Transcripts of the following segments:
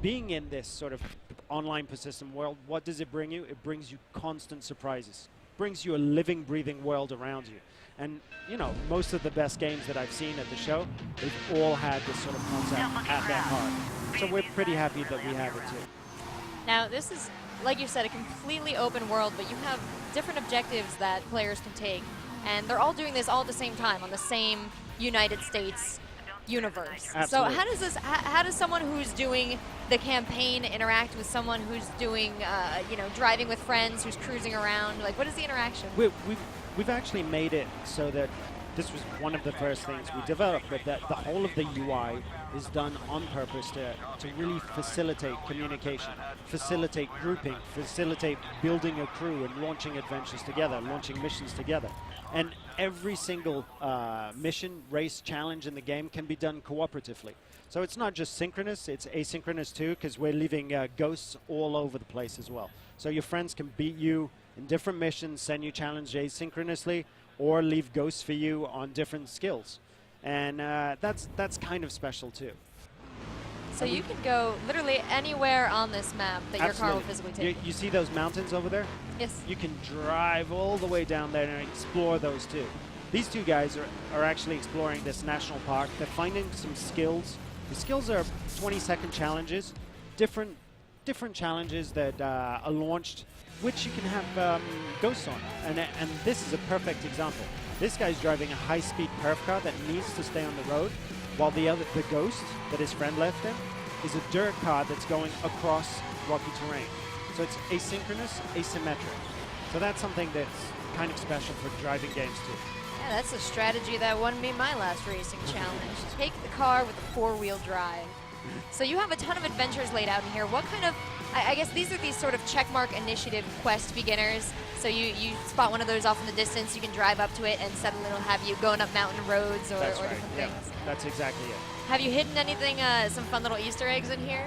being in this sort of online persistent world, what does it bring you? It brings you constant surprises. Brings you a living, breathing world around you. And, you know, most of the best games that I've seen at the show, they've all had this sort of concept at their heart. So we're pretty happy that we have it too. Now, this is, like you said, a completely open world, but you have different objectives that players can take. And they're all doing this all at the same time on the same United States universe. Absolutely. So how does this, how does someone who's doing the campaign interact with someone who's doing, you know, driving with friends, who's cruising around? Like, what is the interaction? We've actually made it so that this was one of the first things we developed, but that the whole of the UI is done on purpose to really facilitate communication, facilitate grouping, facilitate building a crew and launching adventures together, launching missions together. And every single mission, race, challenge in the game can be done cooperatively. So it's not just synchronous, it's asynchronous too, because we're leaving ghosts all over the place as well. So your friends can beat you in different missions, send you challenge asynchronously, or leave ghosts for you on different skills. And that's kind of special too. So you can go literally anywhere on this map that your car will Absolutely. physically take. You see those mountains over there? Yes. You can drive all the way down there and explore those too. These two guys are actually exploring this national park. They're finding some skills. The skills are 20-second challenges, different challenges that are launched, which you can have ghosts on. And this is a perfect example. This guy's driving a high-speed perf car that needs to stay on the road, while the ghost that his friend left him is a dirt car that's going across rocky terrain. So it's asynchronous, asymmetric. So that's something that's kind of special for driving games too. Yeah, that's a strategy that won me my last racing challenge. Take the car with a four-wheel drive. So you have a ton of adventures laid out in here. What kind of, I guess these are these sort of checkmark initiative quest beginners. So you spot one of those off in the distance, you can drive up to it, and suddenly it'll have you going up mountain roads or That's right. different Yeah, things. that's exactly it. Have you hidden anything, some fun little Easter eggs in here?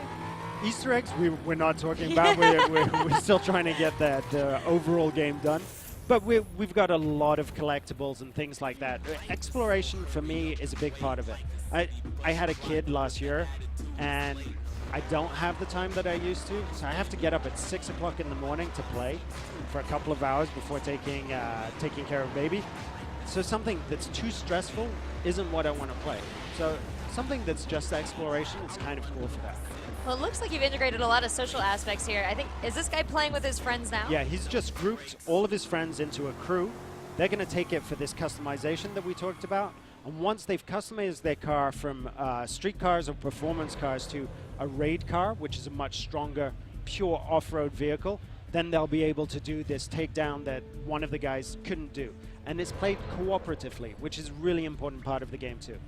Easter eggs, we're not talking about. We're still trying to get that overall game done. But we've got a lot of collectibles and things like that. Exploration, for me, is a big part of it. I had a kid last year, and I don't have the time that I used to, so I have to get up at 6 o'clock in the morning to play for a couple of hours before taking care of baby. So something that's too stressful isn't what I want to play. So something that's just exploration is kind of cool for that. Well, it looks like you've integrated a lot of social aspects here. I think, is this guy playing with his friends now? Yeah, he's just grouped all of his friends into a crew. They're going to take it for this customization that we talked about. And once they've customized their car from street cars or performance cars to a raid car, which is a much stronger, pure off-road vehicle, then they'll be able to do this takedown that one of the guys couldn't do. And it's played cooperatively, which is a really important part of the game too.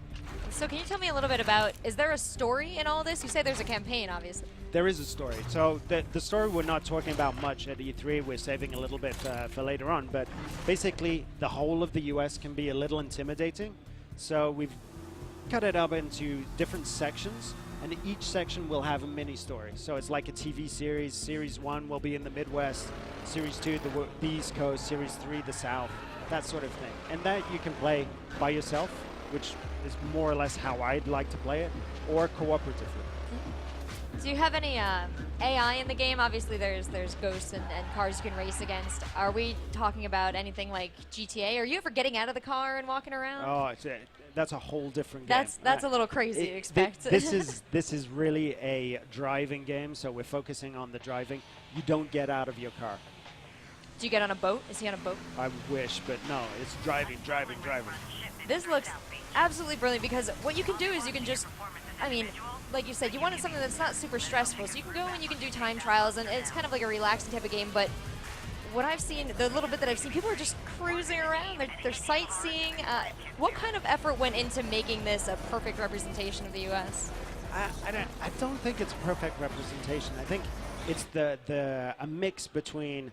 So can you tell me a little bit about, is there a story in all this? You say there's a campaign, obviously. There is a story. So the story we're not talking about much at E3. We're saving a little bit for later on. But basically, the whole of the US can be a little intimidating. So we've cut it up into different sections, and each section will have a mini story. So it's like a TV series. Series 1 will be in the Midwest, Series 2 the East Coast, Series 3 the South, that sort of thing. And that you can play by yourself, which is more or less how I'd like to play it, or cooperatively. Do you have any AI in the game? Obviously, there's ghosts and cars you can race against. Are we talking about anything like GTA? Are you ever getting out of the car and walking around? Oh, that's a whole different game. That's a little crazy to expect. This is really a driving game, so we're focusing on the driving. You don't get out of your car. Do you get on a boat? Is he on a boat? I wish, but no, it's driving. This looks absolutely brilliant because what you can do is you can just, I mean, like you said, you wanted something that's not super stressful, so you can go and you can do time trials, and it's kind of like a relaxing type of game, but what I've seen, the little bit that I've seen, people are just cruising around, they're sightseeing. What kind of effort went into making this a perfect representation of the U.S.? I don't think it's a perfect representation. I think it's a mix between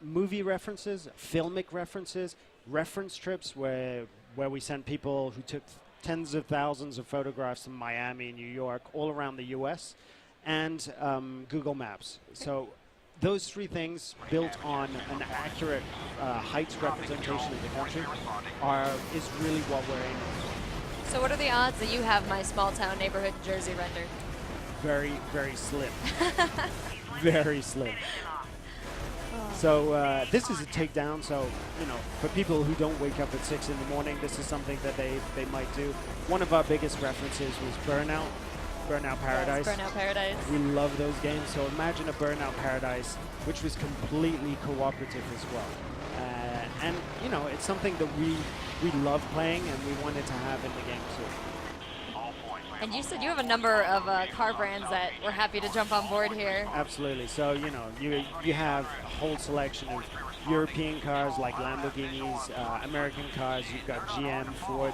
movie references, filmic references, reference trips where we sent people who took tens of thousands of photographs in Miami, New York, all around the U.S., and Google Maps. So those three things built on an accurate heights representation of the country is really what we're aiming for. So what are the odds that you have my small town neighborhood Jersey rendered? very, very slim. Very slim. So this is a takedown, so, you know, for people who don't wake up at 6 in the morning, this is something that they might do. One of our biggest references was Burnout Paradise. Yes, Burnout Paradise. We love those games, so imagine a Burnout Paradise, which was completely cooperative as well. And, you know, it's something that we love playing and we wanted to have in the game too. And you said you have a number of car brands that we're happy to jump on board here. Absolutely. So, you know, you have a whole selection of European cars like Lamborghinis, American cars, you've got GM, Ford,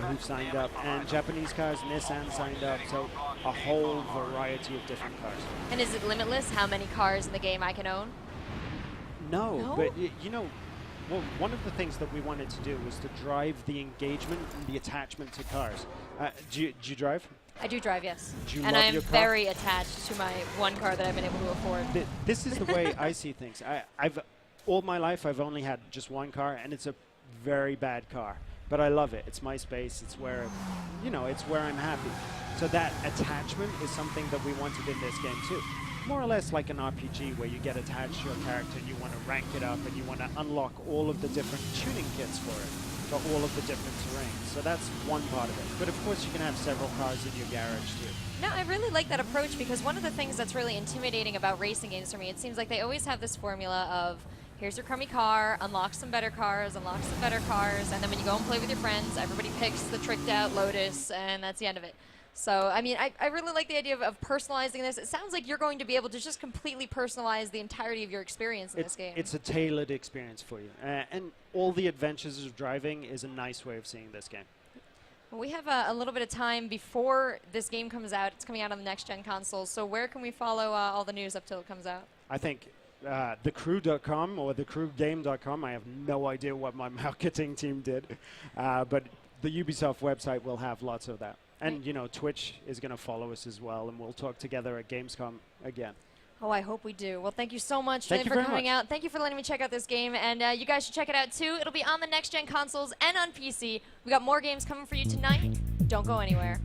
who've signed up, and Japanese cars, Nissan signed up, so a whole variety of different cars. And is it limitless how many cars in the game I can own? No? But you know, well, one of the things that we wanted to do was to drive the engagement and the attachment to cars. Do you drive? I do drive, yes. Do you and love I'm your car? very attached to my one car that I've been able to afford. This is the way I see things. All my life I've only had just one car, and it's a very bad car. But I love it. It's my space. It's where, you know, it's where I'm happy. So that attachment is something that we wanted in this game too. More or less like an RPG where you get attached to your character and you want to rank it up and you want to unlock all of the different tuning kits for it, for all of the different terrains. So that's one part of it. But of course you can have several cars in your garage too. No, I really like that approach because one of the things that's really intimidating about racing games for me, it seems like they always have this formula of here's your crummy car, unlock some better cars, and then when you go and play with your friends, everybody picks the tricked out Lotus, and that's the end of it. So, I mean, I really like the idea of personalizing this. It sounds like you're going to be able to just completely personalize the entirety of your experience in this game. It's a tailored experience for you. And all the adventures of driving is a nice way of seeing this game. Well, we have a little bit of time before this game comes out. It's coming out on the next-gen consoles. So where can we follow all the news up till it comes out? I think thecrew.com or thecrewgame.com. I have no idea what my marketing team did. But the Ubisoft website will have lots of that. And, you know, Twitch is going to follow us as well, and we'll talk together at Gamescom again. Oh, I hope we do. Well, thank you so much for very coming much. out. Thank you for letting me check out this game. And you guys should check it out, too. It'll be on the next-gen consoles and on PC. We got more games coming for you tonight. Don't go anywhere.